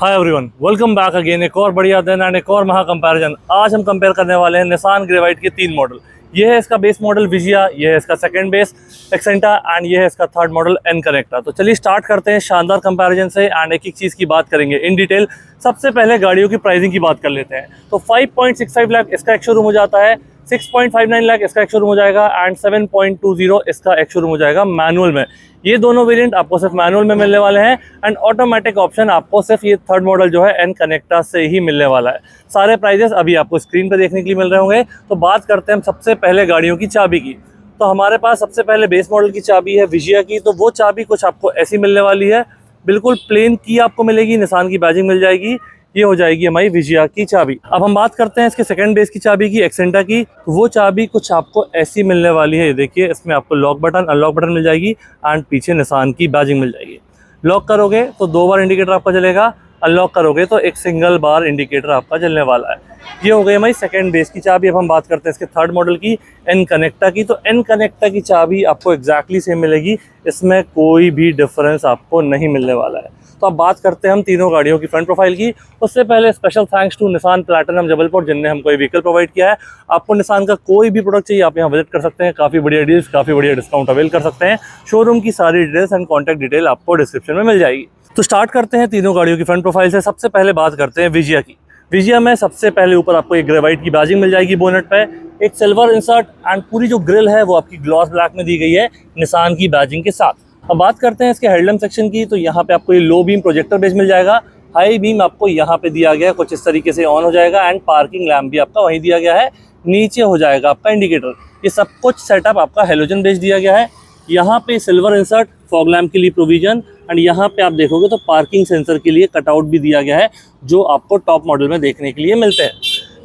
Hi everyone, welcome back again. एक और बढ़िया दिन एंड एक और महा कंपैरिजन। आज हम कंपेयर करने वाले हैं निसान ग्रेवाइट के 3 मॉडल। ये है इसका बेस मॉडल विजिया, ये है इसका सेकंड बेस एक्सेंटा एंड ये है इसका थर्ड मॉडल एन कनेक्टा। तो चलिए स्टार्ट करते हैं शानदार कंपैरिजन से एंड एक एक चीज़ की बात करेंगे इन डिटेल। सबसे पहले गाड़ियों की प्राइसिंग की बात कर लेते हैं। तो 5.65 लाख इसका एक शोरूम हो जाता है, 6.59 लाख इसका एक शोरूम हो जाएगा एंड 7.20 इसका एक शोरूम हो जाएगा मैनुअल में। ये दोनों वेरिएंट आपको सिर्फ मैनुअल में मिलने वाले हैं एंड ऑटोमेटिक ऑप्शन आपको सिर्फ ये थर्ड मॉडल जो है एन कनेक्टा से ही मिलने वाला है। सारे प्राइजेस अभी आपको स्क्रीन पर देखने के लिए मिल रहे होंगे। तो बात करते हैं हम सबसे पहले गाड़ियों की चाबी की। तो हमारे पास सबसे पहले बेस मॉडल की चाबी है विजिया की। तो वो चाबी कुछ आपको ऐसी मिलने वाली है, बिल्कुल प्लेन की आपको मिलेगी, निसान की बैजिंग मिल जाएगी। ये हो जाएगी हमारी विजिया की चाबी। अब हम बात करते हैं इसके सेकंड बेस की चाबी की, एक्सेंटा की। तो वो चाबी कुछ आपको ऐसी मिलने वाली है। ये देखिए, इसमें आपको लॉक बटन अनलॉक बटन मिल जाएगी एंड पीछे निसान की बैजिंग मिल जाएगी। लॉक करोगे तो 2 बार इंडिकेटर आपका जलेगा, अनलॉक करोगे तो एक सिंगल बार इंडिकेटर आपका जलने वाला है। ये हो गई हमारी सेकंड बेस की चाबी। अब हम बात करते हैं इसके थर्ड मॉडल की, एन कनेक्टा की। तो एन कनेक्टा की चाबी आपको एग्जैक्टली सेम मिलेगी, इसमें कोई भी डिफरेंस आपको नहीं मिलने वाला है। तो अब बात करते हैं हम तीनों गाड़ियों की फ्रंट प्रोफाइल की। उससे पहले special thanks to Nissan Platinum Jabalpur, जिनने हमको ये व्हीकल प्रोवाइड किया है। आपको निसान का कोई भी प्रोडक्ट चाहिए आप यहाँ विजिट कर सकते हैं, काफ़ी बढ़िया डील्स, काफ़ी बढ़िया डिस्काउंट अवेल कर सकते हैं। शोरूम की सारी डिटेल्स एंड कॉन्टैक्ट डिटेल आपको डिस्क्रिप्शन में मिल जाएगी। तो स्टार्ट करते हैं तीनों गाड़ियों की फ्रंट प्रोफाइल से। सबसे पहले बात करते हैं विजिया की। विजिया में सबसे पहले ऊपर आपको एक ग्रेवाइट की बैजिंग मिल जाएगी बोनेट पे, एक सिल्वर इंसर्ट एंड पूरी जो ग्रिल है वो आपकी ग्लॉस ब्लैक में दी गई है निसान की बैजिंग के साथ। अब बात करते हैं इसके हेडलैम्प सेक्शन की। तो यहाँ पे आपको ये लो बीम प्रोजेक्टर बेस मिल जाएगा, हाई बीम आपको यहाँ पे दिया गया है, कुछ इस तरीके से ऑन हो जाएगा एंड पार्किंग लैम्प भी आपका वहीं दिया गया है। नीचे हो जाएगा आपका इंडिकेटर। ये सब कुछ सेटअप आपका हेलोजन बेस दिया गया है। यहाँ पे सिल्वर इंसर्ट, फॉग लैम्प के लिए प्रोविजन एंड यहाँ पे आप देखोगे तो पार्किंग सेंसर के लिए कटआउट भी दिया गया है, जो आपको टॉप मॉडल में देखने के लिए मिलते हैं।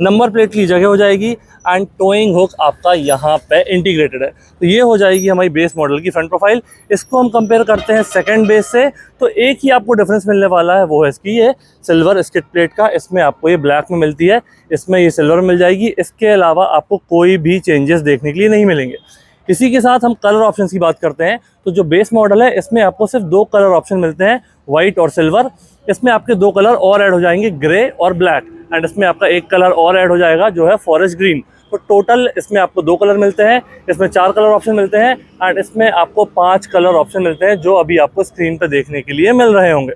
नंबर प्लेट की जगह हो जाएगी एंड टोइंग हुक आपका यहाँ पे इंटीग्रेटेड है। तो ये हो जाएगी हमारी बेस मॉडल की फ्रंट प्रोफाइल। इसको हम कंपेयर करते हैं सेकंड बेस से। तो एक ही आपको डिफरेंस मिलने वाला है, वो है इसकी ये सिल्वर स्किड प्लेट का। इसमें आपको ये ब्लैक में मिलती है, इसमें ये सिल्वर मिल जाएगी। इसके अलावा आपको कोई भी चेंजेस देखने के लिए नहीं मिलेंगे। इसी के साथ हम कलर ऑप्शन की बात करते हैं। तो जो बेस मॉडल है इसमें आपको सिर्फ 2 कलर ऑप्शन मिलते हैं, वाइट और सिल्वर। इसमें आपके 2 कलर और ऐड हो जाएंगे, ग्रे और ब्लैक एंड इसमें आपका एक कलर और ऐड हो जाएगा जो है फॉरेस्ट ग्रीन। तो टोटल इसमें आपको 2 कलर मिलते हैं, इसमें 4 कलर ऑप्शन मिलते हैं एंड इसमें आपको 5 कलर ऑप्शन मिलते हैं, जो अभी आपको स्क्रीन पर देखने के लिए मिल रहे होंगे।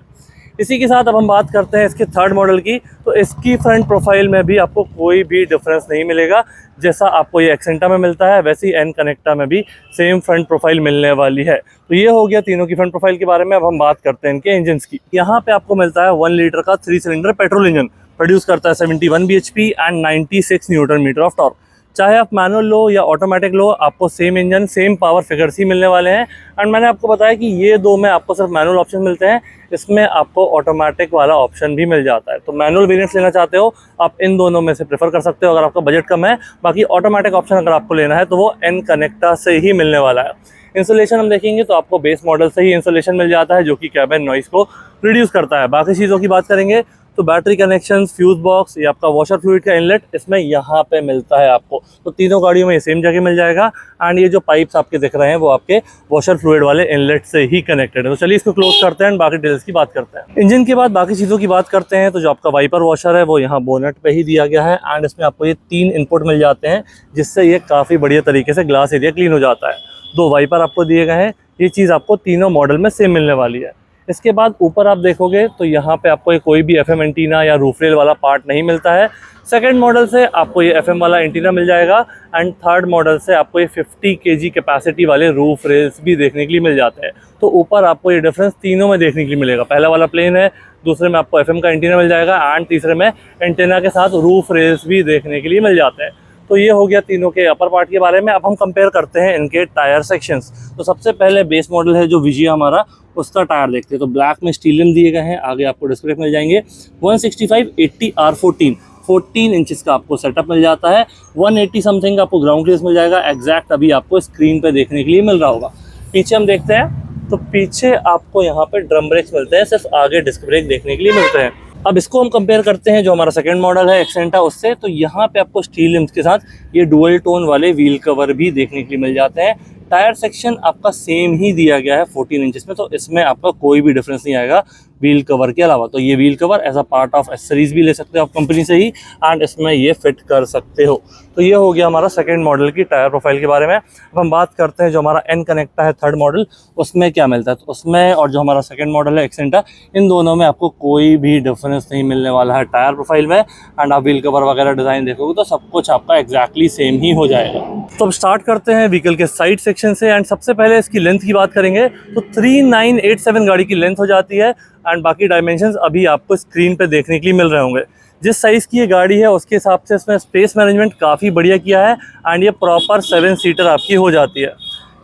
इसी के साथ अब हम बात करते हैं इसके थर्ड मॉडल की। तो इसकी फ्रंट प्रोफाइल में भी आपको कोई भी डिफरेंस नहीं मिलेगा। जैसा आपको ये एक्सेंटा में मिलता है वैसे ही एन कनेक्टा में भी सेम फ्रंट प्रोफाइल मिलने वाली है। तो ये हो गया तीनों की फ्रंट प्रोफाइल के बारे में। अब हम बात करते हैं इनके इंजन की। यहाँ पे आपको मिलता है 1 लीटर का 3 सिलेंडर पेट्रोल इंजन, प्रोड्यूस करता है 71 bhp and 96 newton metre of torque. चाहे आप मैनुअल लो या ऑटोमेटिक लो, आपको same engine same power figures ही मिलने वाले हैं। एंड मैंने आपको बताया कि ये 2 में आपको सिर्फ मैनुअल ऑप्शन मिलते हैं, इसमें आपको ऑटोमेटिक वाला ऑप्शन भी मिल जाता है। तो मैनुअल वेरिएंट्स लेना चाहते हो आप इन दोनों में से प्रेफर कर सकते हो अगर आपका बजट कम है। बाकी ऑटोमेटिक ऑप्शन अगर आपको लेना है तो वो एन कनेक्टा से ही मिलने वाला है। इंसुलेशन हम देखेंगे तो आपको बेस मॉडल से ही इंसुलेशन मिल जाता है, जो कि कैबिन नॉइस को रिड्यूस करता है। बाकी चीज़ों की बात करेंगे तो बैटरी कनेक्शन, फ्यूज बॉक्स, ये आपका वॉशर फ्लूइड का इनलेट इसमें यहाँ पे मिलता है आपको। तो तीनों गाड़ियों में सेम जगह मिल जाएगा एंड ये जो पाइप्स आपके दिख रहे हैं वो आपके वॉशर फ्लूइड वाले इनलेट से ही कनेक्टेड है। तो चलिए इसको क्लोज करते हैं, बाकी डिटेल्स की बात करते हैं। इंजन के बाद बाकी चीज़ों की बात करते हैं। तो जो आपका वाइपर वॉशर है वो यहाँ बोनेट पे ही दिया गया है एंड इसमें आपको ये 3 इनपुट मिल जाते हैं, जिससे ये काफ़ी बढ़िया तरीके से ग्लास एरिया क्लीन हो जाता है। 2 वाइपर आपको दिए गए हैं। ये चीज़ आपको तीनों मॉडल में सेम मिलने वाली है। इसके बाद ऊपर आप देखोगे तो यहाँ पे आपको कोई भी एफएम एंटीना या रूफ रेल वाला पार्ट नहीं मिलता है। सेकंड मॉडल से आपको ये एफएम वाला एंटीना मिल जाएगा एंड थर्ड मॉडल से आपको ये 50 kg कैपेसिटी वाले रूफ रेल्स भी देखने के लिए मिल जाते हैं। तो ऊपर आपको ये डिफरेंस तीनों में देखने के लिए मिलेगा। पहला वाला प्लेन है, दूसरे में आपको एफएम का एंटीना मिल जाएगा एंड तीसरे में एंटीना के साथ रूफ रेल्स भी देखने के लिए मिल जाते हैं। तो ये हो गया तीनों के अपर पार्ट के बारे में। अब हम कंपेयर करते हैं इनके टायर सेक्शंस। तो सबसे पहले बेस मॉडल है जो विजिया हमारा, उसका टायर देखते हैं। तो ब्लैक में स्टीलियम दिए गए हैं, आगे आपको डिस्क ब्रेक मिल जाएंगे। 165/80 R14 14 इंचेस का आपको सेटअप मिल जाता है। 180 समथिंग आपको ग्राउंड क्लियरेंस मिल जाएगा, एग्जैक्ट अभी आपको स्क्रीन पे देखने के लिए मिल रहा होगा। पीछे हम देखते हैं तो पीछे आपको यहाँ पे ड्रम ब्रेक्स मिलते हैं, सिर्फ आगे डिस्क ब्रेक देखने के लिए मिलते हैं। अब इसको हम कंपेयर करते हैं जो हमारा सेकंड मॉडल है एक्सेंटा उससे। तो यहाँ पे आपको स्टील लिम्स के साथ ये डुअल टोन वाले व्हील कवर भी देखने के लिए मिल जाते हैं। टायर सेक्शन आपका सेम ही दिया गया है 14 इंचेस में, तो इसमें आपका कोई भी डिफरेंस नहीं आएगा। व्हील कवर के अलावा। तो ये wheel cover as a part of accessories भी ले सकते हो आप कंपनी से ही, एंड इसमें ये फिट कर सकते हो। तो ये हो गया हमारा सेकंड मॉडल की टायर प्रोफाइल के बारे में। अब हम बात करते हैं जो हमारा एन कनेक्टा है थर्ड मॉडल, उसमें क्या मिलता है। तो उसमें और जो हमारा सेकंड मॉडल है एक्सेंटा, इन दोनों में आपको कोई भी डिफरेंस नहीं मिलने वाला है टायर प्रोफाइल में। एंड आप व्हील कवर वगैरह डिज़ाइन देखोगे तो सब कुछ आपका एग्जैक्टली सेम ही हो जाएगा। तो अब स्टार्ट करते हैं व्हीकल के साइड सेक्शन से। एंड सबसे पहले इसकी लेंथ की बात करेंगे तो 3987 गाड़ी की लेंथ हो जाती है। एंड बाकी डायमेंशंस अभी आपको स्क्रीन पे देखने के लिए मिल रहे होंगे। जिस साइज़ की ये गाड़ी है उसके हिसाब से इसमें स्पेस मैनेजमेंट काफ़ी बढ़िया किया है। एंड ये प्रॉपर 7 सीटर आपकी हो जाती है।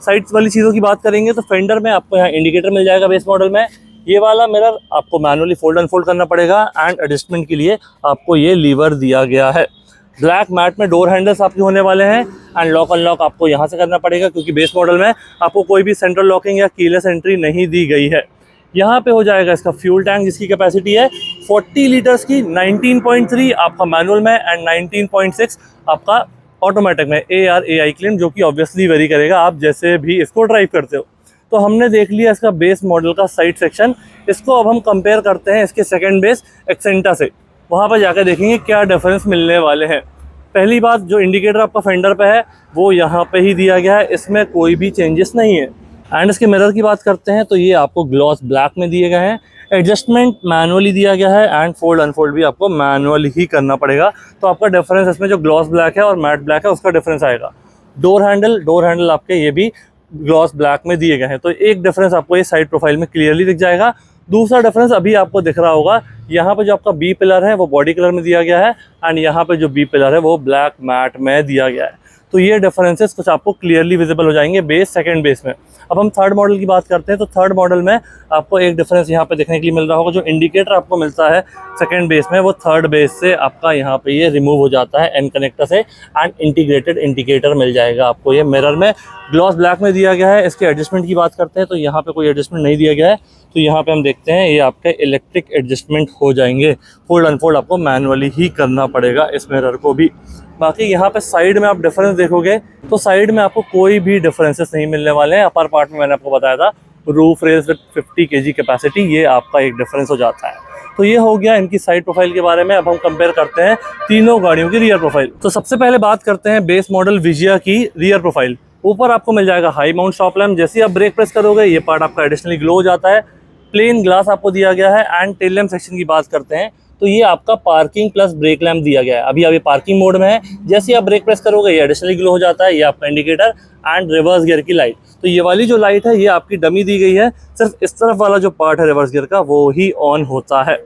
साइड्स वाली चीज़ों की बात करेंगे तो फेंडर में आपको यहाँ इंडिकेटर मिल जाएगा बेस मॉडल में। ये वाला मिरर आपको मैनुअली फोल्ड अनफोल्ड करना पड़ेगा, एंड एडजस्टमेंट के लिए आपको ये लीवर दिया गया है। ब्लैक मैट में डोर हैंडल्स आपके होने वाले हैं, एंड लॉक अनलॉक आपको यहाँ से करना पड़ेगा क्योंकि बेस मॉडल में आपको कोई भी सेंट्रल लॉकिंग या कीलेस एंट्री नहीं दी गई है। यहाँ पे हो जाएगा इसका फ्यूल टैंक जिसकी कैपेसिटी है 40 लीटर्स की। 19.3 आपका मैनुअल में एंड 19.6 आपका ऑटोमेटिक में AR/AI क्लीन, जो कि ऑब्वियसली वेरी करेगा आप जैसे भी इसको ड्राइव करते हो। तो हमने देख लिया इसका बेस मॉडल का साइड सेक्शन। इसको अब हम कंपेयर करते हैं इसके सेकंड बेस एक्सेंटा से। वहाँ पर जाकर देखेंगे क्या डिफरेंस मिलने वाले हैं। पहली बात, जो इंडिकेटर आपका फेंडर पे है वो यहाँ पे ही दिया गया है, इसमें कोई भी चेंजेस नहीं है। एंड इसके मिरर की बात करते हैं तो ये आपको ग्लॉस ब्लैक में दिए गए हैं। एडजस्टमेंट मैनुअली दिया गया है, एंड फोल्ड अनफोल्ड भी आपको मैनुअली ही करना पड़ेगा। तो आपका डिफरेंस इसमें जो ग्लॉस ब्लैक है और मैट ब्लैक है उसका डिफरेंस आएगा। डोर हैंडल आपके ये भी ग्लॉस ब्लैक में दिए गए हैं। तो एक डिफरेंस आपको ये साइड प्रोफाइल में क्लियरली दिख जाएगा। दूसरा डिफरेंस अभी आपको दिख रहा होगा, यहाँ पे जो आपका बी पिलर है वो बॉडी कलर में दिया गया है, एंड यहाँ पे जो बी पिलर है वो ब्लैक मैट में दिया गया है। तो ये डिफरेंसेस कुछ आपको क्लियरली विजिबल हो जाएंगे बेस सेकंड बेस में। अब हम थर्ड मॉडल की बात करते हैं तो थर्ड मॉडल में आपको एक डिफरेंस यहाँ पे देखने के लिए मिल रहा होगा। जो इंडिकेटर आपको मिलता है सेकंड बेस में वो थर्ड बेस से आपका यहाँ पे ये रिमूव हो जाता है एन कनेक्टर से, एंड इंटीग्रेटेड इंडिकेटर मिल जाएगा आपको ये मिरर में। ग्लॉस ब्लैक में दिया गया है। इसके एडजस्टमेंट की बात करते हैं तो यहाँ पे कोई एडजस्टमेंट नहीं दिया गया है। तो यहाँ पे हम देखते हैं ये आपके इलेक्ट्रिक एडजस्टमेंट हो जाएंगे। फोल्ड अनफोल्ड आपको मैनुअली ही करना पड़ेगा इस मिरर को भी। बाकी यहाँ पे साइड में आप डिफरेंस देखोगे तो साइड में आपको कोई भी डिफरेंसेस नहीं मिलने वाले हैं। अपर पार्ट में मैंने आपको बताया था roof rails with 50 kg capacity, ये आपका एक डिफरेंस हो जाता है। तो ये हो गया इनकी साइड प्रोफाइल के बारे में। अब हम कंपेयर करते हैं तीनों गाड़ियों की रियर प्रोफाइल। तो सबसे पहले बात करते हैं बेस मॉडल विजिया की रियर प्रोफाइल। ऊपर आपको मिल जाएगा हाई माउंट स्टॉप लैम्प। जैसे ही आप ब्रेक प्रेस करोगे ये पार्ट आपका एडिशनली ग्लो हो जाता है। प्लेन ग्लास आपको दिया गया है। एंड टेल लैम्प सेक्शन की बात करते हैं तो ये आपका पार्किंग प्लस ब्रेक लैम्प दिया गया है। अभी ये पार्किंग मोड में है। जैसे ही आप ब्रेक प्रेस करोगे ये एडिशनली ग्लो हो जाता है। ये आपका इंडिकेटर एंड रिवर्स गियर की लाइट। तो ये वाली जो लाइट है ये आपकी डमी दी गई है। सिर्फ इस तरफ वाला जो पार्ट है रिवर्स गियर का वो ही ऑन होता है।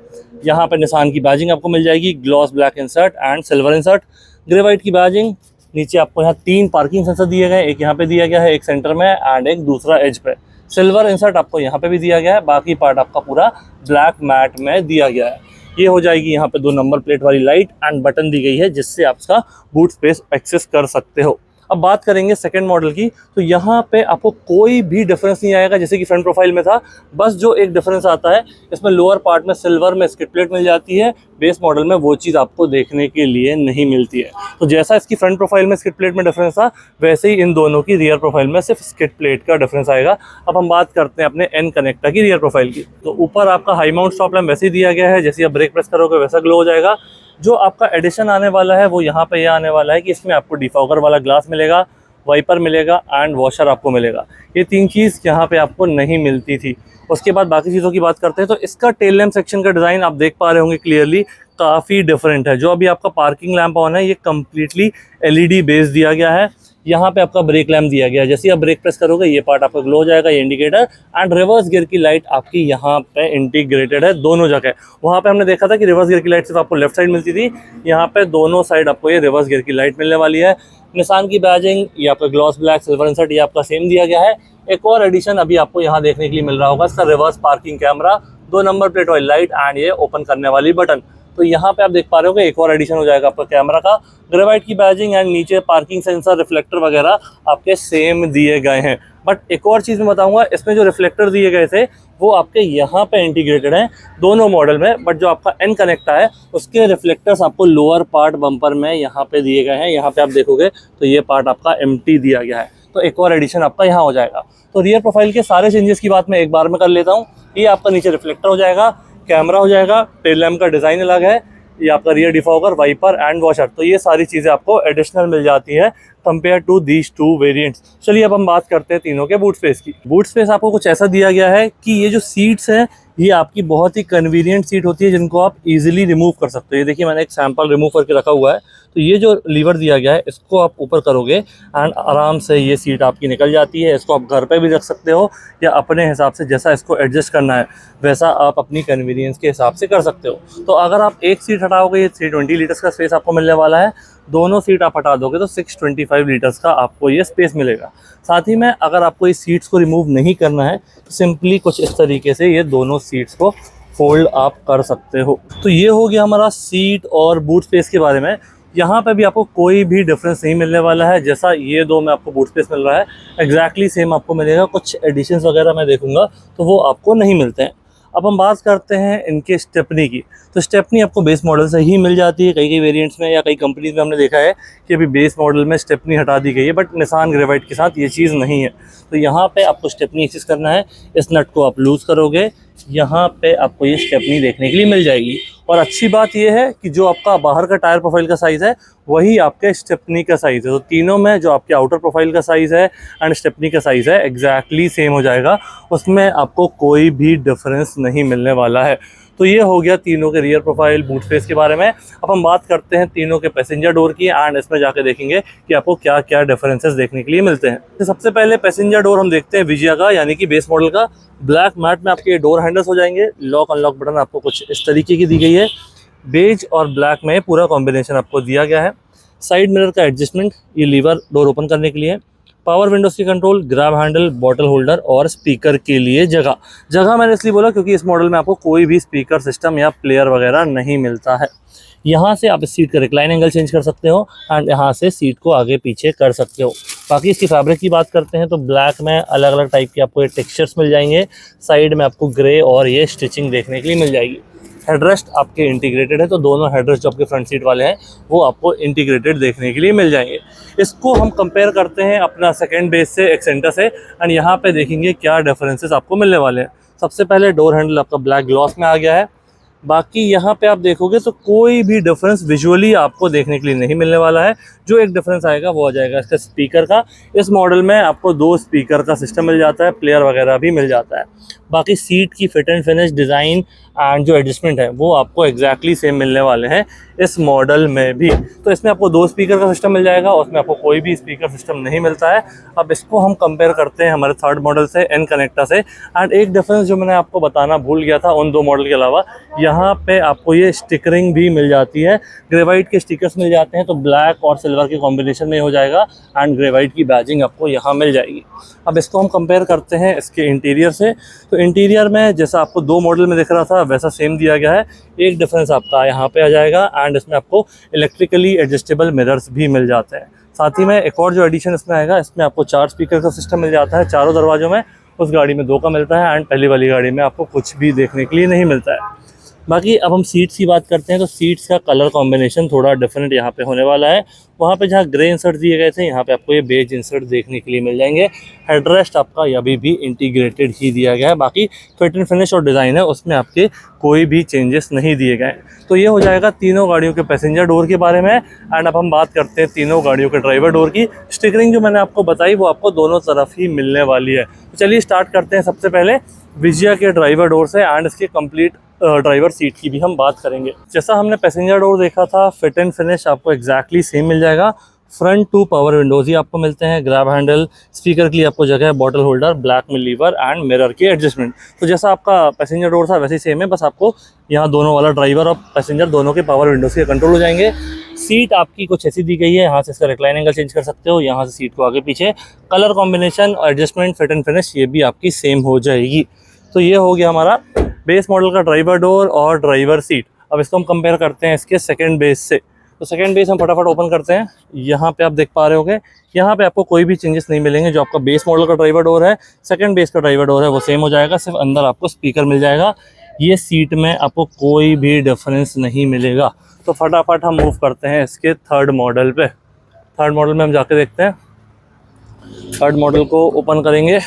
यहाँ पर निसान की बैजिंग आपको मिल जाएगी, gloss black insert and silver insert. ग्रेवाइट की बैजिंग। नीचे आपको यहाँ 3 पार्किंग सेंसर दिए गए, एक यहाँ पे दिया गया है, एक सेंटर में एंड एक दूसरा एज पे। सिल्वर इंसर्ट आपको यहाँ पे भी दिया गया है। बाकी पार्ट आपका पूरा ब्लैक मैट में दिया गया है। ये हो जाएगी यहाँ पे 2 नंबर प्लेट वाली लाइट एंड बटन दी गई है जिससे आप इसका बूट स्पेस एक्सेस कर सकते हो। अब बात करेंगे सेकंड मॉडल की तो यहाँ पे आपको कोई भी डिफरेंस नहीं आएगा जैसे कि फ्रंट प्रोफाइल में था। बस जो एक डिफरेंस आता है इसमें लोअर पार्ट में सिल्वर में स्किड प्लेट मिल जाती है। बेस मॉडल में वो चीज़ आपको देखने के लिए नहीं मिलती है। तो जैसा इसकी फ्रंट प्रोफाइल में स्किड प्लेट में डिफरेंस था वैसे ही इन दोनों की रियर प्रोफाइल में सिर्फ स्किड प्लेट का डिफरेंस आएगा। अब हम बात करते हैं अपने एन कनेक्टा की रियर प्रोफाइल की। तो ऊपर आपका हाई माउंट स्टॉप लैम्प वैसे ही दिया गया है। जैसे आप ब्रेक प्रेस करोगे वैसा ग्लो हो जाएगा। जो आपका एडिशन आने वाला है वो यहाँ पे आने वाला है कि इसमें आपको डिफॉगर वाला ग्लास मिलेगा, वाइपर मिलेगा एंड वॉशर आपको मिलेगा। ये 3 चीज़ यहाँ पे आपको नहीं मिलती थी। उसके बाद बाकी चीज़ों की बात करते हैं तो इसका टेल लैम्प सेक्शन का डिज़ाइन आप देख पा रहे होंगे क्लियरली काफ़ी डिफरेंट है। जो अभी आपका पार्किंग लैम्प ऑन है ये कम्प्लीटली LED बेस दिया गया है। यहाँ पे आपका ब्रेक लैम्प दिया गया है। जैसे ही आप ब्रेक प्रेस करोगे ये पार्ट आपका ग्लो हो जाएगा, ये इंडिकेटर एंड रिवर्स गियर की लाइट आपकी यहाँ पे इंटीग्रेटेड है दोनों जगह। वहाँ पे हमने देखा था कि रिवर्स गियर की लाइट सिर्फ आपको लेफ्ट साइड मिलती थी, यहाँ पे दोनों साइड आपको ये रिवर्स गियर की लाइट मिलने वाली है। निसान की बैजिंग ये आपका ग्लॉस ब्लैक सिल्वर इंसर्ट ये आपका सेम दिया गया है। एक और एडिशन अभी आपको यहाँ देखने के लिए मिल रहा होगा, इसका reverse parking camera, 2 number plate वाली लाइट एंड ये ओपन करने वाली बटन। तो यहाँ पे आप देख पा रहे हो कि एक और एडिशन हो जाएगा आपका कैमरा का। ग्रेवाइट की बैजिंग एंड नीचे पार्किंग सेंसर रिफ्लेक्टर वगैरह आपके सेम दिए गए हैं। बट एक और चीज़ मैं बताऊंगा, इसमें जो रिफ्लेक्टर दिए गए थे वो आपके यहाँ पे इंटीग्रेटेड हैं दोनों मॉडल में। बट जो आपका एन कनेक्टा है उसके रिफ्लेक्टर्स आपको लोअर पार्ट बम्पर में यहाँ पे दिए गए हैं। यहाँ पे आप देखोगे तो ये पार्ट आपका एम्प्टी दिया गया है। तो एक और एडिशन आपका यहाँ हो जाएगा। तो रियर प्रोफाइल के सारे चेंजेस की बात मैं एक बार में कर लेता हूँ। ये आपका नीचे रिफ्लेक्टर हो जाएगा, कैमरा हो जाएगा, टेल लैम्प का डिज़ाइन अलग है, ये आपका rear defogger, wiper and washer, तो ये सारी चीज़ें आपको एडिशनल मिल जाती है compare to these two variants. चलिए अब हम बात करते हैं तीनों के बूट स्पेस की। बूट स्पेस आपको कुछ ऐसा दिया गया है कि ये जो सीट्स हैं ये आपकी बहुत ही कन्वीनियंट सीट होती है जिनको आप इजीली रिमूव कर सकते हो। ये देखिए मैंने एक सैंपल रिमूव करके रखा हुआ है, तो ये जो लीवर दिया गया है इसको आप ऊपर करोगे एंड आराम से ये सीट आपकी निकल जाती है। इसको आप घर पे भी रख सकते हो या अपने हिसाब से जैसा इसको एडजस्ट करना है वैसा आप अपनी कन्वीनियंस के हिसाब से कर सकते हो। तो अगर आप एक सीट हटाओगे ये 320 लीटर्स का स्पेस आपको मिलने वाला है, दोनों सीट आप हटा दोगे तो 625 लीटर्स का आपको ये स्पेस मिलेगा। साथ ही में अगर आपको इस सीट्स को रिमूव नहीं करना है तो सिंपली कुछ इस तरीके से ये दोनों सीट्स को फोल्ड आप कर सकते हो। तो ये हो गया हमारा सीट और बूट स्पेस के बारे में। यहाँ पे भी आपको कोई भी डिफरेंस नहीं मिलने वाला है, जैसा ये दो में आपको बूट स्पेस मिल रहा है एग्जैक्टली सेम आपको मिलेगा। कुछ एडिशंस वगैरह मैं देखूंगा तो वो आपको नहीं मिलते हैं। अब हम बात करते हैं इनके स्टेपनी की। तो स्टेपनी आपको बेस मॉडल से ही मिल जाती है, कई कई वेरिएंट्स में या कई कंपनीज में हमने देखा है कि अभी बेस मॉडल में स्टेपनी हटा दी गई है, बट निसान ग्रेवाइट के साथ ये चीज़ नहीं है। तो यहाँ पे आपको स्टेपनी एक्सेस करना है, इस नट को आप लूज़ करोगे, यहाँ पे आपको ये स्टेपनी देखने के लिए मिल जाएगी। और अच्छी बात ये है कि जो आपका बाहर का टायर प्रोफाइल का साइज़ है वही आपके स्टेपनी का साइज़ है। तो तीनों में जो आपके आउटर प्रोफाइल का साइज़ है एंड स्टेपनी का साइज़ है एग्जैक्टली सेम हो जाएगा, उसमें आपको कोई भी डिफरेंस नहीं मिलने वाला है। तो ये हो गया तीनों के रियर प्रोफाइल बूट स्पेस के बारे में। अब हम बात करते हैं तीनों के पैसेंजर डोर की एंड इसमें जाके देखेंगे कि आपको क्या क्या डिफरेंसेस देखने के लिए मिलते हैं। तो सबसे पहले पैसेंजर डोर हम देखते हैं विजिया का, यानी कि बेस मॉडल का। ब्लैक मैट में आपके डोर हैंडल्स हो जाएंगे, लॉक अनलॉक बटन आपको कुछ इस तरीके की दी गई है, बेज और ब्लैक में पूरा कॉम्बिनेशन आपको दिया गया है। साइड मिरर का एडजस्टमेंट, ये लीवर डोर ओपन करने के लिए, पावर विंडोज की control, grab handle, bottle holder और स्पीकर के लिए जगह मैंने इसलिए बोला क्योंकि इस मॉडल में आपको कोई भी स्पीकर सिस्टम या प्लेयर वगैरह नहीं मिलता है। यहाँ से आप इस सीट का रिक्लाइन एंगल चेंज कर सकते हो एंड यहाँ से सीट को आगे पीछे कर सकते हो। बाकी इसकी फैब्रिक की बात करते हैं तो ब्लैक में अलग अलग टाइप के आपको ये टेक्सचर्स मिल जाएंगे, साइड में आपको ग्रे और ये स्टिचिंग देखने के लिए मिल जाएगी। हेडरेस्ट आपके इंटीग्रेटेड है, तो दोनों हेडरेस्ट जो आपके फ्रंट सीट वाले हैं वो आपको इंटीग्रेटेड देखने के लिए मिल जाएंगे। इसको हम कंपेयर करते हैं अपना सेकंड बेस से, एक्सेंटा से, एंड यहाँ पे देखेंगे क्या डिफरेंसेस आपको मिलने वाले हैं। सबसे पहले डोर हैंडल आपका ब्लैक ग्लॉस में आ गया है। बाकी यहाँ पे आप देखोगे तो कोई भी डिफरेंस विजुअली आपको देखने के लिए नहीं मिलने वाला है। जो एक डिफरेंस आएगा वो आ जाएगा इसका स्पीकर का। इस मॉडल में आपको 2 स्पीकर का सिस्टम मिल जाता है, प्लेयर वगैरह भी मिल जाता है। बाकी सीट की fit and finish, design and जो एडजस्टमेंट है वो आपको एग्जैक्टली सेम मिलने वाले हैं इस मॉडल में भी। तो इसमें आपको 2 स्पीकर का सिस्टम मिल जाएगा, उसमें आपको कोई भी स्पीकर सिस्टम नहीं मिलता है। अब इसको हम कंपेयर करते हैं हमारे थर्ड मॉडल से, एन कनेक्टा से। एंड एक डिफरेंस जो मैंने आपको बताना भूल गया था उन 2 मॉडल के अलावा, यहाँ पे आपको ये स्टिकरिंग भी मिल जाती है। ग्रेवाइट के स्टिकर्स मिल जाते हैं, तो ब्लैक और सिल्वर के कॉम्बिनेशन में हो जाएगा एंड ग्रेवाइट की बैजिंग आपको यहाँ मिल जाएगी। अब इसको हम कंपेयर करते हैं इसके इंटीरियर से। तो इंटीरियर में जैसा आपको 2 मॉडल में दिख रहा था वैसा सेम दिया गया है। एक डिफरेंस आपका यहाँ पे आ जाएगा एंड इसमें आपको इलेक्ट्रिकली एडजस्टेबल मिरर्स भी मिल जाते हैं। साथ ही में एक और जो एडिशन इसमें आएगा, इसमें आपको 4 स्पीकर का सिस्टम मिल जाता है चारों दरवाजों में। उस गाड़ी में 2 का मिलता है एंड पहली वाली गाड़ी में आपको कुछ भी देखने के लिए नहीं मिलता है। बाकी अब हम सीट्स की बात करते हैं तो सीट्स का कलर कॉम्बिनेशन थोड़ा डिफरेंट यहाँ पे होने वाला है। वहाँ पे जहाँ ग्रे इंसर्ट दिए गए थे यहाँ पे आपको ये बेज इंसर्ट देखने के लिए मिल जाएंगे। हेडरेस्ट आपका अभी भी इंटीग्रेटेड ही दिया गया है, बाकी फिट एंड फिनिश और डिज़ाइन है उसमें आपके कोई भी चेंजेस नहीं दिए गए। तो ये हो जाएगा तीनों गाड़ियों के पैसेंजर डोर के बारे में। एंड अब हम बात करते हैं तीनों गाड़ियों के ड्राइवर डोर की। स्टिकरिंग जो मैंने आपको बताई वो आपको दोनों तरफ ही मिलने वाली है। तो चलिए स्टार्ट करते हैं सबसे पहले विजिया के ड्राइवर डोर से एंड इसके कंप्लीट ड्राइवर सीट की भी हम बात करेंगे। जैसा हमने पैसेंजर डोर देखा था, फिट एंड फिनिश आपको एग्जैक्टली सेम मिल जाएगा। फ्रंट 2 पावर विंडोज ही आपको मिलते हैं, ग्रैब हैंडल, स्पीकर के लिए आपको जगह है, बॉटल होल्डर, ब्लैक में लीवर एंड मिरर की एडजस्टमेंट। तो जैसा आपका पैसेंजर डोर था वैसे ही सेम है, बस आपको यहाँ दोनों वाला ड्राइवर और पैसेंजर दोनों के पावर विंडोज के कंट्रोल हो जाएंगे। सीट आपकी कुछ ऐसी दी गई है, यहाँ से इसका रिक्लाइन एंगल चेंज कर सकते हो, यहाँ से सीट को आगे पीछे। Colour combination, adjustment, fit and finish ये भी आपकी सेम हो जाएगी। तो ये हो गया हमारा बेस मॉडल का ड्राइवर डोर और ड्राइवर सीट। अब इसको हम कंपेयर करते हैं इसके सेकंड बेस से। तो सेकंड बेस हम फटाफट ओपन करते हैं। यहाँ पे आप देख पा रहे होंगे, यहाँ पे आपको कोई भी चेंजेस नहीं मिलेंगे। जो आपका बेस मॉडल का ड्राइवर डोर है, सेकंड बेस का ड्राइवर डोर है वो सेम हो जाएगा, सिर्फ अंदर आपको स्पीकर मिल जाएगा। ये सीट में आपको कोई भी डिफरेंस नहीं मिलेगा। तो फटाफट हम मूव करते हैं इसके थर्ड मॉडल पे। थर्ड मॉडल में हम जाके देखते हैं। थर्ड मॉडल को ओपन करेंगे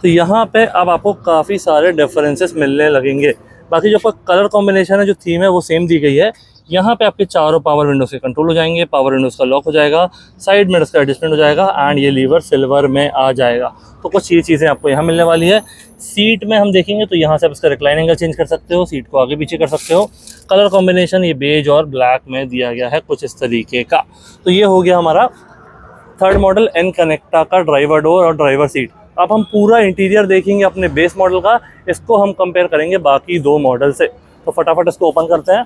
तो यहाँ पे अब आपको काफ़ी सारे डिफरेंसेस मिलने लगेंगे। बाकी जो आपका कलर कॉम्बिनेशन है, जो थीम है, वो सेम दी गई है। यहाँ पे आपके चारों पावर विंडोज के कंट्रोल हो जाएंगे, पावर विंडोज का लॉक हो जाएगा, साइड में इसका एडजस्टमेंट हो जाएगा एंड ये लीवर सिल्वर में आ जाएगा। तो कुछ ये चीज़ें आपको यहाँ मिलने वाली है। सीट में हम देखेंगे तो यहाँ से आप इसका रिक्लाइन एंगल चेंज कर सकते हो, सीट को आगे पीछे कर सकते हो। कलर कॉम्बिनेशन ये बेज और ब्लैक में दिया गया है कुछ इस तरीके का। तो ये हो गया हमारा थर्ड मॉडल एन कनेक्टा का ड्राइवर डोर और ड्राइवर सीट। अब हम पूरा इंटीरियर देखेंगे अपने बेस मॉडल का, इसको हम कंपेयर करेंगे बाकी दो मॉडल से। तो फटाफट इसको ओपन करते हैं।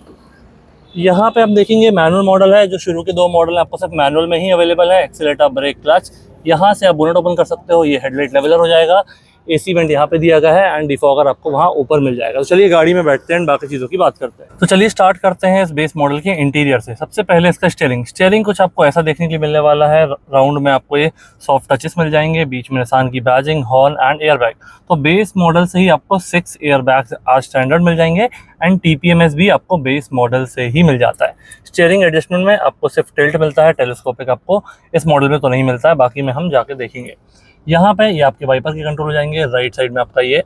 यहाँ पे हम देखेंगे मैनुअल मॉडल है, जो शुरू के दो मॉडल हैं आपको सिर्फ मैनुअल में ही अवेलेबल है। Accelerator, brake, clutch. यहाँ से आप बोनट ओपन कर सकते हो, ये हेडलाइट लेवलर हो जाएगा, एसी वेंट यहाँ पे दिया गया है एंड डिफॉगर आपको वहाँ ऊपर मिल जाएगा। तो चलिए गाड़ी में बैठते हैं, बाकी चीज़ों की बात करते हैं। तो चलिए स्टार्ट करते हैं इस बेस मॉडल के इंटीरियर से। सबसे पहले इसका स्टीयरिंग कुछ आपको ऐसा देखने के लिए मिलने वाला है। राउंड में आपको ये सॉफ्ट टचेस मिल जाएंगे, बीच में निसान की badging, horn and air bag. तो बेस मॉडल से ही आपको 6 एयर बैग्स आज स्टैंडर्ड मिल जाएंगे एंड TPMS भी आपको बेस मॉडल से ही मिल जाता है। स्टीयरिंग एडजस्टमेंट में आपको सिर्फ टिल्ट मिलता है, टेलीस्कोपिक आपको इस मॉडल में तो नहीं मिलता है, बाकी में हम जाके देखेंगे। यहाँ पे ये आपके वाइपर के कंट्रोल हो जाएंगे। राइट साइड में आपका ये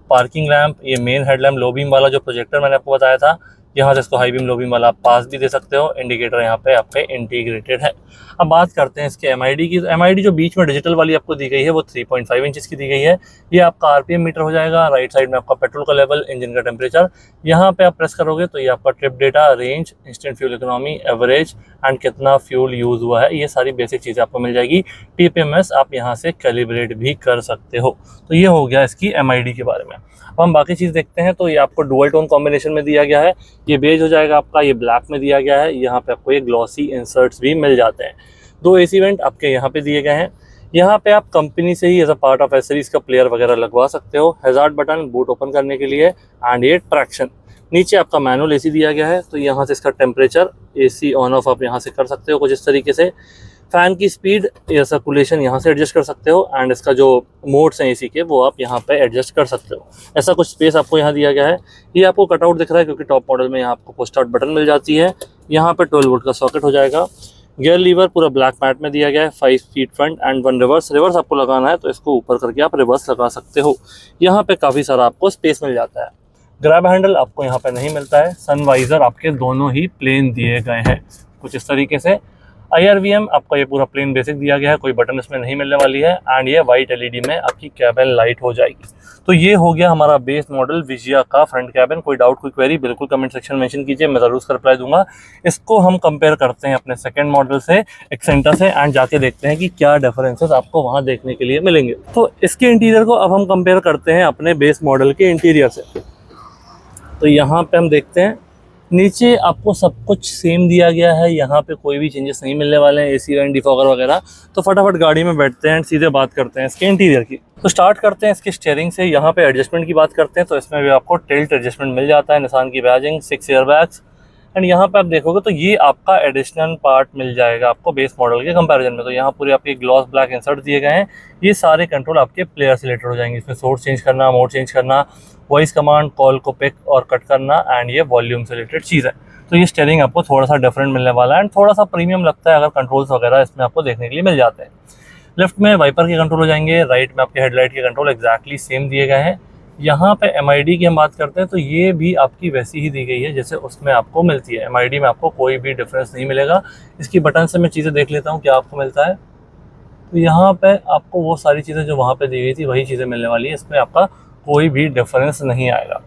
पार्किंग लैंप, ये मेन हेडलैम्प, लो बीम वाला जो प्रोजेक्टर मैंने आपको बताया था, यहाँ से इसको हाई बीम लो बीम वाला आप पास भी दे सकते हो। इंडिकेटर यहाँ पे आपके इंटीग्रेटेड है। अब बात करते हैं इसके MID की। MID जो बीच में डिजिटल वाली आपको दी गई है वो 3.5 इंचेस की दी गई है। ये आपका RPM मीटर हो जाएगा। राइट साइड में आपका पेट्रोल का लेवल, इंजन का टेम्परेचर, यहाँ पे आप प्रेस करोगे तो ये आपका trip data, range, instant fuel economy, average and कितना फ्यूल यूज हुआ है, ये सारी बेसिक चीज़ें आपको मिल जाएगी। TPMS आप यहाँ से कैलिब्रेट भी कर सकते हो। तो ये हो गया इसकी MID के बारे में। अब हम बाकी चीज़ देखते हैं तो ये आपको डुअल टोन कॉम्बिनेशन में दिया गया है। ये बेज हो जाएगा आपका, ये ब्लैक में दिया गया है। यहाँ पे आपको ये ग्लॉसी इंसर्ट्स भी मिल जाते हैं। 2 AC वेंट आपके यहाँ पे दिए गए हैं। यहाँ पे आप कंपनी से ही as a part of accessories का प्लेयर वगैरह लगवा सकते हो। हैजार्ड बटन बूट ओपन करने के लिए एंड ये ट्रैक्शन। नीचे आपका मैनुअल AC दिया गया है, तो यहाँ से इसका टेम्परेचर, AC ऑन ऑफ आप यहाँ से कर सकते हो कुछ इस तरीके से। फ़ैन की स्पीड, एयर सर्कुलेशन यहाँ से एडजस्ट कर सकते हो एंड इसका जो मोड्स हैं AC के वो आप यहाँ पे एडजस्ट कर सकते हो। ऐसा कुछ स्पेस आपको यहाँ दिया गया है। ये आपको कटआउट दिख रहा है क्योंकि टॉप मॉडल में यहाँ आपको पुश स्टार्ट बटन मिल जाती है। यहाँ पे 12 वोल्ट का सॉकेट हो जाएगा। गियर लीवर पूरा ब्लैक मैट में दिया गया है। 5 फीट फ्रंट एंड 1 रिवर्स आपको लगाना है तो इसको ऊपर करके आप रिवर्स लगा सकते हो। यहाँ पे काफ़ी सारा आपको स्पेस मिल जाता है। ग्रैब हैंडल आपको यहाँ पे नहीं मिलता है। सन वाइजर आपके दोनों ही प्लेन दिए गए हैं कुछ इस तरीके से। IRVM आपका ये पूरा प्लेन बेसिक दिया गया है, कोई बटन इसमें नहीं मिलने वाली है एंड ये वाइट LED में आपकी कैबिन लाइट हो जाएगी। तो ये हो गया हमारा बेस मॉडल विजिया का फ्रंट कैबिन। कोई डाउट, कोई क्वेरी बिल्कुल कमेंट सेक्शन में मेंशन कीजिए, मैं ज़रूर उसका रिप्लाई दूंगा। इसको हम कंपेयर करते हैं अपने सेकंड मॉडल से, एक्सेंटा से, एंड जाके देखते हैं कि क्या डिफरेंसेस आपको वहाँ देखने के लिए मिलेंगे। तो इसके इंटीरियर को अब हम कंपेयर करते हैं अपने बेस मॉडल के इंटीरियर से। तो यहाँ पे हम देखते हैं नीचे आपको सब कुछ सेम दिया गया है, यहाँ पे कोई भी चेंजेस नहीं मिलने वाले हैं, AC वेंट, डिफॉगर वगैरह। तो फटाफट गाड़ी में बैठते हैं, सीधे बात करते हैं इसके इंटीरियर की। तो स्टार्ट करते हैं इसके स्टीयरिंग से। यहाँ पे एडजस्टमेंट की बात करते हैं तो इसमें भी आपको टिल्ट एडजस्टमेंट मिल जाता है, निसान की बैजिंग, 6 एयर बैग्स एंड यहाँ पे आप देखोगे तो ये आपका एडिशनल पार्ट मिल जाएगा आपको बेस मॉडल के कंपैरिजन में। तो यहाँ पूरे आपके ग्लॉस ब्लैक इंसर्ट दिए गए हैं। ये सारे कंट्रोल आपके प्लेयर से रिलेटेड हो जाएंगे। इसमें सोर्स चेंज करना, मोड चेंज करना, वॉइस कमांड, कॉल को पिक और कट करना एंड ये वॉल्यूम से रिलेटेड चीज़ है। तो ये स्टीयरिंग आपको थोड़ा सा डिफरेंट मिलने वाला है एंड थोड़ा सा प्रीमियम लगता है अगर कंट्रोल्स वगैरह इसमें आपको देखने के लिए मिल जाते हैं। लेफ्ट में वाइपर के कंट्रोल हो जाएंगे, राइट में आपके हेडलाइट के कंट्रोल एग्जैक्टली सेम दिए गए हैं। यहाँ पे MID की हम बात करते हैं तो ये भी आपकी वैसी ही दी गई है जैसे उसमें आपको मिलती है। MID में आपको कोई भी डिफरेंस नहीं मिलेगा। इसकी बटन से मैं चीज़ें देख लेता हूँ क्या आपको मिलता है। तो यहाँ पे आपको वो सारी चीज़ें जो वहाँ पे दी गई थी वही चीज़ें मिलने वाली है, इसमें आपका कोई भी डिफरेंस नहीं आएगा।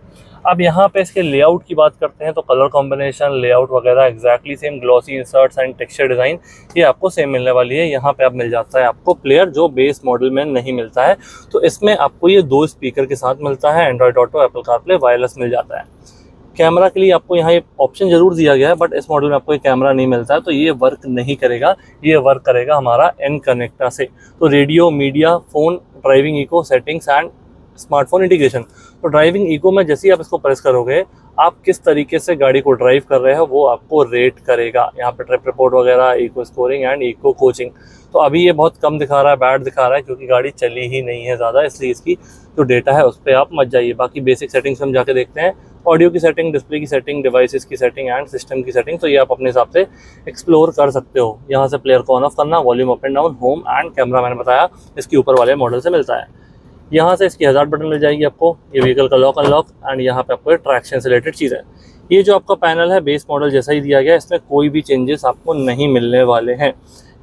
अब यहाँ पे इसके लेआउट की बात करते हैं तो कलर कॉम्बिनेशन, लेआउट वगैरह exactly same. Glossy inserts and texture design ये आपको सेम मिलने वाली है। यहाँ पे आप मिल जाता है आपको प्लेयर जो बेस मॉडल में नहीं मिलता है। तो इसमें आपको ये 2 स्पीकर के साथ मिलता है, Android Auto, Apple CarPlay, wireless मिल जाता है। कैमरा के लिए आपको यहाँ ये ऑप्शन ज़रूर दिया गया है बट इस मॉडल में आपको ये कैमरा नहीं मिलता है, तो ये वर्क नहीं करेगा। ये वर्क करेगा हमारा एन कनेक्टा से। तो radio, media, phone, driving eco, settings and smartphone integration. तो ड्राइविंग इको में जैसे ही आप इसको प्रेस करोगे, आप किस तरीके से गाड़ी को ड्राइव कर रहे हो वो आपको रेट करेगा। यहाँ पे ट्रिप रिपोर्ट वगैरह, eco scoring and eco coaching. तो अभी ये बहुत कम दिखा रहा है, बैड दिखा रहा है क्योंकि गाड़ी चली ही नहीं है ज़्यादा, इसलिए इसकी जो डेटा है उस पर आप मत जाइए। बाकी बेसिक सेटिंग्स हम जाके देखते हैं। ऑडियो की सेटिंग, डिस्प्ले की सेटिंग, डिवाइसेस की सेटिंग एंड सिस्टम की सेटिंग। तो ये आप अपने हिसाब से एक्सप्लोर कर सकते हो। यहाँ से प्लेयर को ऑन ऑफ करना, volume up and down, home and camera मैंने बताया इसके ऊपर वाले मॉडल से मिलता है। यहाँ से इसकी हज़ार्ड बटन मिल जाएगी आपको, ये व्हीकल का लॉक अनलॉक, एंड यहाँ पे आपको ट्रैक्शन से रिलेटेड चीज़ है। ये जो आपका पैनल है बेस मॉडल जैसा ही दिया गया है, इसमें कोई भी चेंजेस आपको नहीं मिलने वाले हैं।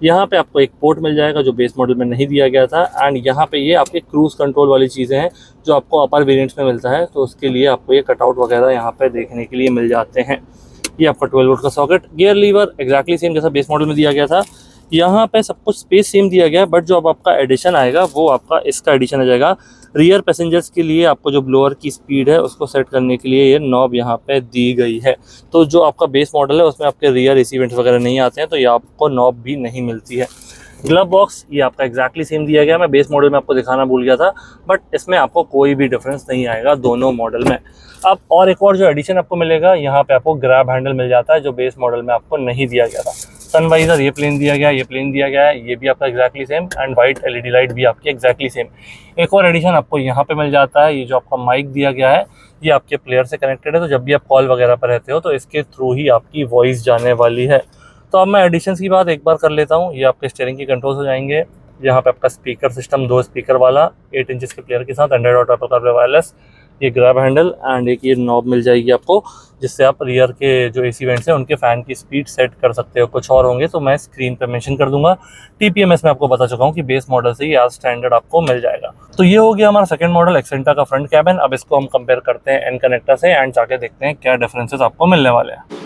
यहाँ पे आपको एक पोर्ट मिल जाएगा जो बेस मॉडल में नहीं दिया गया था, एंड यहाँ पे ये आपके क्रूज़ कंट्रोल वाली चीज़ें हैं जो आपको अपर वेरिएंट्स में मिलता है, तो उसके लिए आपको ये कटआउट वगैरह यहाँ पे देखने के लिए मिल जाते हैं। ये आपका 12 वोल्ट का socket, gear lever exactly same जैसा बेस मॉडल में दिया गया था। यहाँ पे सब कुछ स्पेस सेम दिया गया है, बट जो अब आपका एडिशन आएगा वो आपका इसका एडिशन आ जाएगा। रियर पैसेंजर्स के लिए आपको जो ब्लोअर की स्पीड है उसको सेट करने के लिए ये नॉब यहाँ पे दी गई है। तो जो आपका बेस मॉडल है उसमें आपके रियर एसी वेंट्स वगैरह नहीं आते हैं, तो ये आपको नॉब भी नहीं मिलती है। ग्लव बॉक्स ये आपका एग्जैक्टली सेम दिया गया, मैं बेस मॉडल में आपको दिखाना भूल गया था, बट इसमें आपको कोई भी डिफरेंस नहीं आएगा दोनों मॉडल में। अब और एक और जो एडिशन आपको मिलेगा, यहाँ पे आपको ग्रैब हैंडल मिल जाता है जो बेस मॉडल में आपको नहीं दिया गया था। सनवाइजर ये प्लेन दिया गया है, ये प्लेन दिया गया है, ये भी आपका exactly same, and white LED light भी आपकी एग्जैक्टली सेम। एक और एडिशन आपको यहाँ पे मिल जाता है, ये जो आपका माइक दिया गया है ये आपके प्लेयर से कनेक्टेड है, तो जब भी आप कॉल वगैरह पर रहते हो तो इसके थ्रू ही आपकी वॉइस जाने वाली है। तो अब मैं एडिशंस की बात एक बार कर लेता हूँ। ये आपके स्टीयरिंग के कंट्रोल्स हो जाएंगे। यहाँ पे आपका स्पीकर सिस्टम 2 स्पीकर वाला 8 इंचेस के प्लेयर के साथ, Android auto, Apple CarPlay wireless, ये ग्रैब हैंडल, एंड एक ये नॉब मिल जाएगी आपको जिससे आप रियर के जो एसी वेंट्स हैं उनके फ़ैन की स्पीड सेट कर सकते हो। कुछ और होंगे तो मैं स्क्रीन पे मेंशन कर दूंगा। TPMS में आपको बता चुका हूँ कि बेस मॉडल से ही आज स्टैंडर्ड आपको मिल जाएगा। तो ये हो गया हमारा सेकंड मॉडल एक्सेंटा का फ्रंट कैबिन। अब इसको हम कंपेयर करते हैं एन कनेक्टा से एंड जाके देखते हैं क्या डिफरेंसेस आपको मिलने वाले हैं।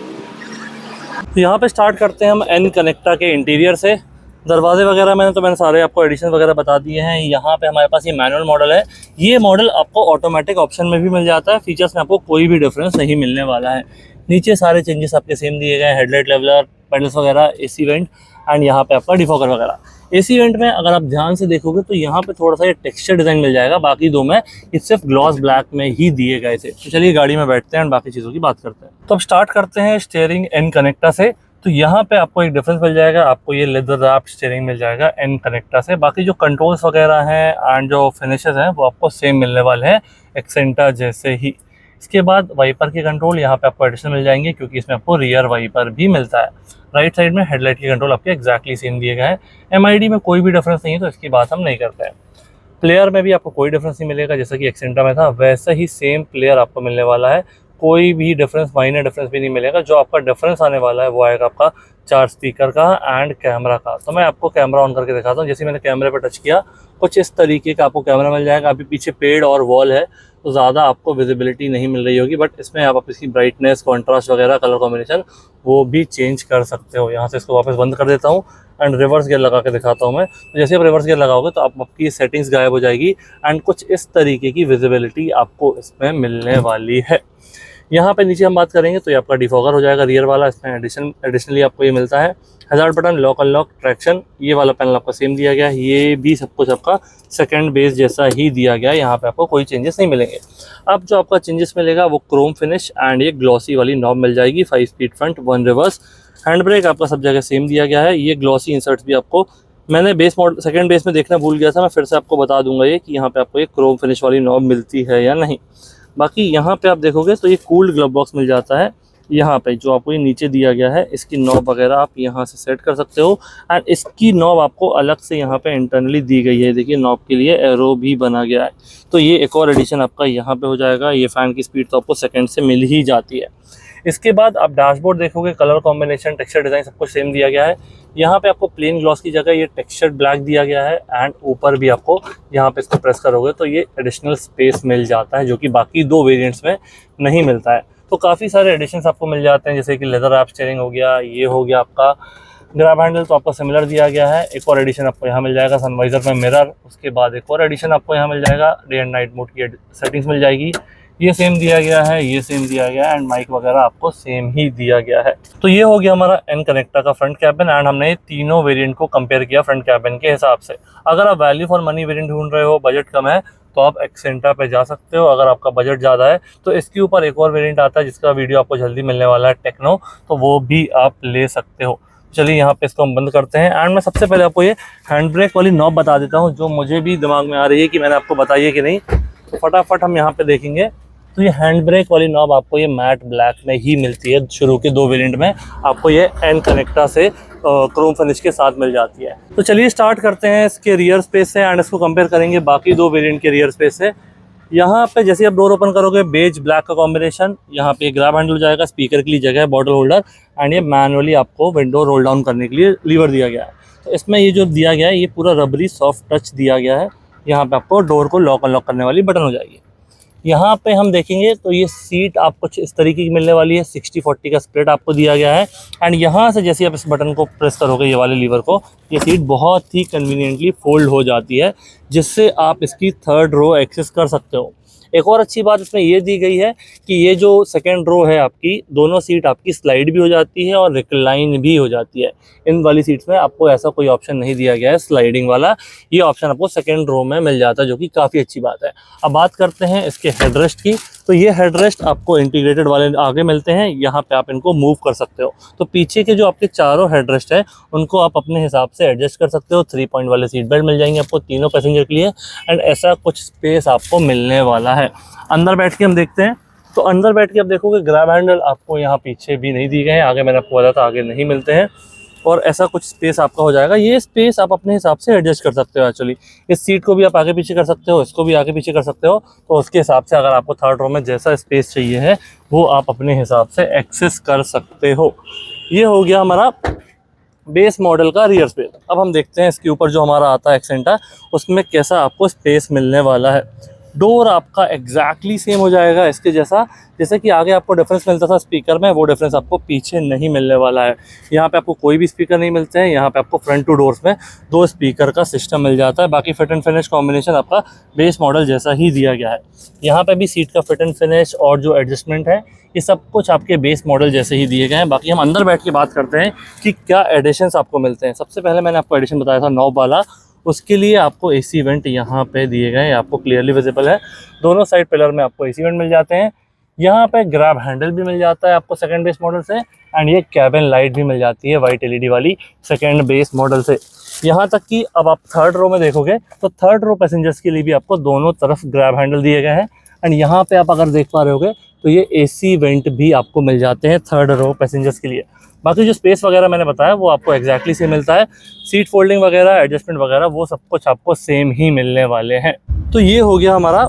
तो यहाँ पे स्टार्ट करते हैं हम एन कनेक्टा के इंटीरियर से। दरवाजे वगैरह मैंने सारे आपको एडिशन वगैरह बता दिए हैं। यहाँ पे हमारे पास ये मैनुअल मॉडल है। ये मॉडल आपको ऑटोमेटिक ऑप्शन में भी मिल जाता है। फीचर्स में आपको कोई भी डिफरेंस नहीं मिलने वाला है। नीचे सारे चेंजेस आपके सेम दिए गए हैं, हेडलाइट लेवलर, पैडल्स वगैरह, एसी वेंट, एंड यहाँ पे आपका डिफॉगर वगैरह। एसी वेंट में अगर आप ध्यान से देखोगे तो यहाँ पे थोड़ा सा ये टेक्सचर डिज़ाइन मिल जाएगा, बाकी दो में ये सिर्फ ग्लॉस ब्लैक में ही दिए गए थे। तो चलिए गाड़ी में बैठते हैं और बाकी चीज़ों की बात करते हैं। तो अब स्टार्ट करते हैं स्टीयरिंग एन कनेक्टा से। तो यहाँ पे आपको एक डिफरेंस मिल जाएगा, आपको ये लेदर रैप स्टीयरिंग मिल जाएगा एन कनेक्टा से। बाकी जो कंट्रोल्स वगैरह हैं एंड जो फिनिशेस हैं वो आपको सेम मिलने वाले हैं एक्सेंटा जैसे ही। इसके बाद वाइपर के कंट्रोल यहाँ पे आपको एडिशनल मिल जाएंगे क्योंकि इसमें आपको रियर वाइपर भी मिलता है। राइट साइड में हेडलाइट के कंट्रोल आपके एग्जैक्टली सेम दिए गए हैं। MID में कोई भी डिफरेंस नहीं है तो इसकी बात हम नहीं करते हैं। प्लेयर में भी आपको कोई डिफरेंस नहीं मिलेगा, जैसा कि एक्सेंटा में था वैसा ही सेम प्लेयर आपको मिलने वाला है। कोई भी डिफरेंस, माइनर डिफरेंस भी नहीं मिलेगा। जो आपका डिफरेंस आने वाला है वो आएगा आपका 4 स्पीकर का एंड कैमरा का। तो मैं आपको कैमरा ऑन करके दिखाता हूँ। जैसे मैंने कैमरे पर टच किया कुछ इस तरीके का आपको कैमरा मिल जाएगा। अभी पीछे पेड़ और वॉल है तो ज़्यादा आपको विजिबिलिटी नहीं मिल रही होगी, बट इसमें आप इसकी ब्राइटनेस, कॉन्ट्रास्ट वगैरह, कलर कॉम्बिनेशन वो भी चेंज कर सकते हो। यहाँ से इसको वापस बंद कर देता हूँ एंड रिवर्स गियर लगा के दिखाता हूँ मैं। तो जैसे आप रिवर्स गियर लगाओगे तो आपकी सेटिंग्स गायब हो जाएगी एंड कुछ इस तरीके की विजिबिलिटी आपको इसमें मिलने वाली है। यहाँ पे नीचे हम बात करेंगे तो ये आपका डिफॉगर हो जाएगा रियर वाला। इसमें एडिशनली आपको ये मिलता है hazard button, lock unlock, traction. ये वाला पैनल आपका सेम दिया गया है। ये भी सब कुछ आपका सेकंड बेस जैसा ही दिया गया है। यहाँ पे आपको कोई चेंजेस नहीं मिलेंगे। अब जो आपका चेंजेस मिलेगा वो क्रोम फिनिश एंड ये ग्लॉसी वाली नॉब मिल जाएगी। 5 speed front, 1 reverse. Hand brake आपका सब जगह सेम दिया गया है। ये ग्लॉसी इंसर्ट्स भी आपको, मैंने बेस मॉडल सेकंड बेस में देखना भूल गया था, मैं फिर से आपको बता दूंगा ये कि यहाँ पे आपको ये क्रोम फिनिश वाली नॉब मिलती है या नहीं। बाकी यहाँ पे आप देखोगे तो ये कूल्ड ग्लव बॉक्स मिल जाता है। यहाँ पे जो आपको ये नीचे दिया गया है इसकी नॉब वगैरह आप यहाँ से सेट कर सकते हो एंड इसकी नॉब आपको अलग से यहाँ पे इंटरनली दी गई है। देखिए नॉब के लिए एरो भी बना गया है। तो ये एक और एडिशन आपका यहाँ पे हो जाएगा। ये फ़ैन की स्पीड तो आपको सेकंड से मिल ही जाती है। इसके बाद आप डैशबोर्ड देखोगे, कलर कॉम्बिनेशन, टेक्सचर डिज़ाइन सब कुछ सेम दिया गया है। यहाँ पे आपको प्लेन ग्लॉस की जगह ये टेक्सचर ब्लैक दिया गया है एंड ऊपर भी आपको यहाँ पे इसको प्रेस करोगे तो ये एडिशनल स्पेस मिल जाता है जो कि बाकी दो वेरिएंट्स में नहीं मिलता है। तो काफ़ी सारे एडिशंस आपको मिल जाते हैं, जैसे कि लेदर रैप स्टीयरिंग हो गया, ये हो गया आपका ग्रैब हैंडल तो आपको सिमिलर दिया गया है। एक और एडिशन आपको यहाँ मिल जाएगा सनवाइजर में मिरर। उसके बाद एक और एडिशन आपको यहाँ मिल जाएगा, डे एंड नाइट मोड की सेटिंग्स मिल जाएगी। ये सेम दिया गया है, ये सेम दिया गया है एंड माइक वगैरह आपको सेम ही दिया गया है। तो ये हो गया हमारा एन कनेक्टा का फ्रंट कैबिन एंड हमने तीनों वेरिएंट को कंपेयर किया फ्रंट कैबिन के हिसाब से। अगर आप वैल्यू फॉर मनी वेरिएंट ढूंढ रहे हो, बजट कम है, तो आप एक्सेंटा पे जा सकते हो। अगर आपका बजट ज़्यादा है तो इसके ऊपर एक और वेरिएंट आता है जिसका वीडियो आपको जल्दी मिलने वाला है, टेक्नो, तो वो भी आप ले सकते हो। चलिए यहाँ पे इसको हम बंद करते हैं एंड मैं सबसे पहले आपको ये हैंड ब्रेक वाली नॉब बता देता हूँ जो मुझे भी दिमाग में आ रही है कि मैंने आपको बताई है कि नहीं। तो फटाफट हम यहाँ पे देखेंगे तो ये हैंड ब्रेक वाली नॉब आपको ये मैट ब्लैक में ही मिलती है। शुरू के 2 वेरिएंट में आपको ये एन कनेक्टा से क्रोम फिनिश के साथ मिल जाती है। तो चलिए स्टार्ट करते हैं इसके रियर स्पेस से एंड इसको कंपेयर करेंगे बाकी 2 वेरिएंट के रियर स्पेस से। यहाँ पे जैसे आप डोर ओपन करोगे बेज ब्लैक का कॉम्बिनेशन, यहाँ पे ग्रैब हैंडल हो जाएगा, स्पीकर के लिए जगह है, बॉटल होल्डर एंड ये मैनुअली आपको विंडो रोल डाउन करने के लिए लीवर दिया गया है। तो इसमें ये जो दिया गया है ये पूरा रबरी सॉफ्ट टच दिया गया है। यहाँ पे आपको डोर को लॉक अनलॉक करने वाली बटन हो जाएगी। यहाँ पे हम देखेंगे तो ये सीट आपको कुछ इस तरीके की मिलने वाली है, 60-40 का स्प्लिट आपको दिया गया है एंड यहाँ से जैसे आप इस बटन को प्रेस करोगे ये वाले लीवर को, ये सीट बहुत ही कन्वीनियंटली फोल्ड हो जाती है, जिससे आप इसकी 3rd रो एक्सेस कर सकते हो। एक और अच्छी बात इसमें ये दी गई है कि ये जो 2nd रो है आपकी, दोनों सीट आपकी स्लाइड भी हो जाती है और रिक्लाइन भी हो जाती है। इन वाली सीट्स में आपको ऐसा कोई ऑप्शन नहीं दिया गया है स्लाइडिंग वाला, ये ऑप्शन आपको 2nd रो में मिल जाता है, जो कि काफ़ी अच्छी बात है। अब बात करते हैं इसके हेडरेस्ट की। तो ये हेडरेस्ट आपको इंटीग्रेटेड वाले आगे मिलते हैं, यहाँ पे आप इनको मूव कर सकते हो। तो पीछे के जो आपके चारों हेडरेस्ट है उनको आप अपने हिसाब से एडजस्ट कर सकते हो। 3 पॉइंट वाले सीट बेल्ट मिल जाएंगे आपको तीनों पैसेंजर के लिए एंड ऐसा कुछ स्पेस आपको मिलने वाला है। अंदर बैठ के हम देखते हैं। तो अंदर बैठ के आप देखोगे ग्रैब हैंडल आपको यहाँ पीछे भी नहीं दिए गए हैं, आगे मैंने आपको बताया था आगे नहीं मिलते हैं और ऐसा कुछ स्पेस आपका हो जाएगा। ये स्पेस आप अपने हिसाब से एडजस्ट कर सकते हो। एक्चुअली इस सीट को भी आप आगे पीछे कर सकते हो, इसको भी आगे पीछे कर सकते हो। तो उसके हिसाब से अगर आपको 3rd रो में जैसा स्पेस चाहिए है वो आप अपने हिसाब से एक्सेस कर सकते हो। ये हो गया हमारा बेस मॉडल का रियर स्पेस। अब हम देखते हैं इसके ऊपर जो हमारा आता है एक्सेंटा, उसमें कैसा आपको स्पेस मिलने वाला है। डोर आपका एग्जैक्टली सेम हो जाएगा इसके जैसा, जैसे कि आगे आपको डिफरेंस मिलता था स्पीकर में, वो डिफरेंस आपको पीछे नहीं मिलने वाला है। यहाँ पे आपको कोई भी स्पीकर नहीं मिलते हैं, यहाँ पे आपको फ्रंट टू डोर्स में 2 स्पीकर का सिस्टम मिल जाता है। बाकी फिट एंड फिनिश कॉम्बिनेशन आपका बेस मॉडल जैसा ही दिया गया है। यहाँ पे भी सीट का फिट एंड फिनिश और जो एडजस्टमेंट है ये सब कुछ आपके बेस मॉडल जैसे ही दिए गए हैं। बाकी हम अंदर बैठ के बात करते हैं कि क्या एडिशंस आपको मिलते हैं। सबसे पहले मैंने आपको एडिशन बताया था नॉब वाला, उसके लिए आपको एसी वेंट यहाँ पे दिए गए हैं, आपको क्लियरली विजिबल है। दोनों साइड पिलर में आपको एसी वेंट मिल जाते हैं। यहाँ पे ग्रैब हैंडल भी मिल जाता है आपको 2nd बेस मॉडल से एंड ये कैबिन लाइट भी मिल जाती है वाइट LED वाली 2nd बेस मॉडल से। यहाँ तक कि अब आप 3rd रो में देखोगे तो 3rd रो पैसेंजर्स के लिए भी आपको दोनों तरफ ग्रैब हैंडल दिए गए हैं एंड यहाँ पे आप अगर देख पा रहे होगे तो ये एसी वेंट भी आपको मिल जाते हैं 3rd रो पैसेंजर्स के लिए। बाकी जो स्पेस वगैरह मैंने बताया वो आपको एग्जैक्टली सेम मिलता है। सीट फोल्डिंग वगैरह, एडजस्टमेंट वगैरह वो सब कुछ आपको सेम ही मिलने वाले हैं। तो ये हो गया हमारा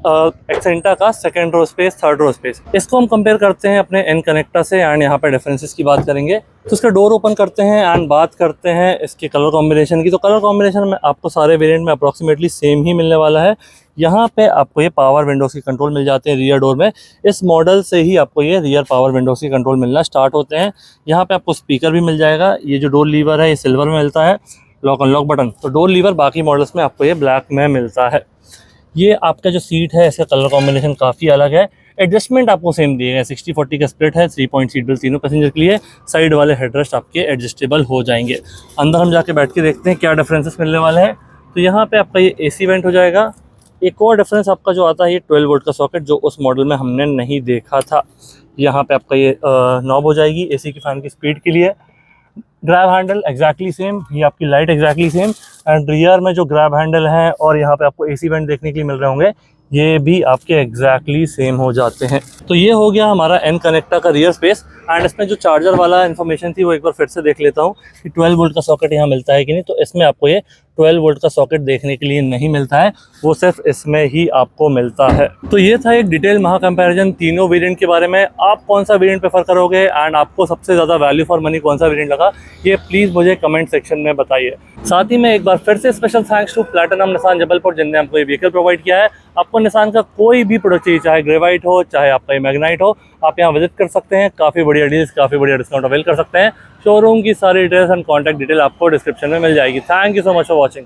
एक्सेंटा का 2nd row space, 3rd row space. इसको हम कंपेयर करते हैं अपने एन कनेक्टा से एंड यहाँ पे डिफरेंसेस की बात करेंगे। तो इसका डोर ओपन करते हैं एंड बात करते हैं इसके कलर कॉम्बिनेशन की। तो कलर कॉम्बिनेशन में आपको सारे वेरिएंट में अप्रॉक्सीमेटली सेम ही मिलने वाला है। यहाँ पे आपको ये पावर विंडोज़ के कंट्रोल मिल जाते हैं रियर डोर में। इस मॉडल से ही आपको ये रियर पावर विंडोज़ के कंट्रोल मिलना स्टार्ट होते हैं। यहाँ पे आपको स्पीकर भी मिल जाएगा। ये जो डोर लीवर है ये सिल्वर में मिलता है, लॉक अनलॉक बटन। तो डोर लीवर बाकी मॉडल्स में आपको ये ब्लैक में मिलता है। ये आपका जो सीट है इसका कलर कॉम्बिनेशन काफ़ी अलग है। एडजस्टमेंट आपको सेम दिए गए, 60-40 का स्प्लिट है, 3 पॉइंट सीट बेल्ट तीनों पैसेंजर के लिए। साइड वाले हेडरेस्ट आपके एडजस्टेबल हो जाएंगे। अंदर हम जाके बैठ के देखते हैं क्या डिफरेंसेस मिलने वाले हैं। तो यहाँ पे आपका ये एसी वेंट हो जाएगा। एक और डिफरेंस आपका जो आता है ये 12 वोल्ट का सॉकेट, जो उस मॉडल में हमने नहीं देखा था। यहाँ पे आपका ये नॉब हो जाएगी एसी की फैन की स्पीड के लिए। ग्रैब हैंडल एग्जैक्टली सेम, ये आपकी light exactly same and rear में जो ग्रैब हैंडल है और यहाँ पे आपको एसी वेंट देखने के लिए मिल रहे होंगे, ये भी आपके एग्जैक्टली सेम हो जाते हैं। तो ये हो गया हमारा एन कनेक्टा का रियर स्पेस एंड इसमें जो चार्जर वाला इन्फॉर्मेशन थी वो एक बार फिर से देख लेता हूँ कि 12 वोल्ट का सॉकेट यहाँ मिलता है कि नहीं। तो इसमें आपको ये 12 वोल्ट का सॉकेट देखने के लिए नहीं मिलता है, वो सिर्फ इसमें ही आपको मिलता है। तो ये था एक डिटेल महा कंपैरिजन तीनों वेरिएंट के बारे में। आप कौन सा वेरिएंट प्रेफर करोगे एंड आपको सबसे ज़्यादा वैल्यू फॉर मनी कौन सा वेरिएंट लगा, ये प्लीज़ मुझे कमेंट सेक्शन में बताइए। साथ ही में एक बार फिर से special thanks to Platinum Nissan Jabalpur, जिनने हमको ये व्हीकल प्रोवाइड किया है। आपको निसान का कोई भी प्रोडक्ट चाहिए, चाहे ग्रेवाइट हो चाहे आपका मैग्नाइट हो, आप यहाँ विजिट कर सकते हैं। काफ़ी बढ़िया डील्स, काफ़ी बढ़िया डिस्काउंट अवेल कर सकते हैं। शोरूम की सारी डिटेल्स एंड कॉन्टैक्ट डिटेल आपको डिस्क्रिप्शन में मिल जाएगी। Thank you so much for watching.